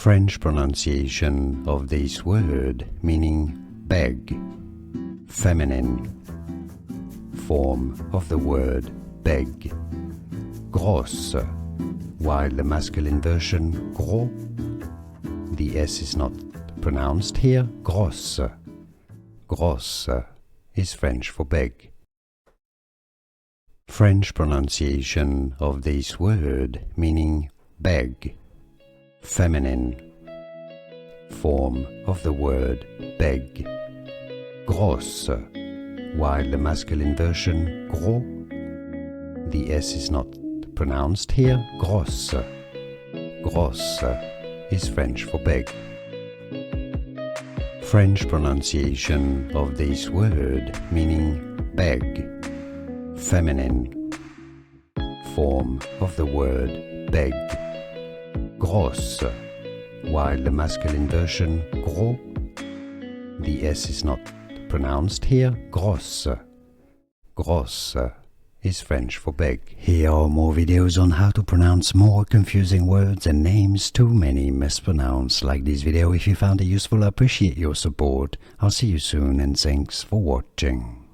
French pronunciation of this word meaning beg. Feminine form of the word beg. Grosse, while the masculine version gros, the S is not pronounced here. Grosse. Grosse is French for beg. French pronunciation of this word meaning beg. Feminine form of the word beg. Grosse, while the masculine version gros, the S is not pronounced here. Grosse. Grosse is French for beg. French pronunciation of this word meaning beg. Feminine form of the word beg. Grosse, while the masculine version gros, the S is not pronounced here. Grosse. Grosse is French for beg. Here are more videos on how to pronounce more confusing words and names too many mispronounced. Like this video if you found it useful. I appreciate your support. I'll see you soon and thanks for watching.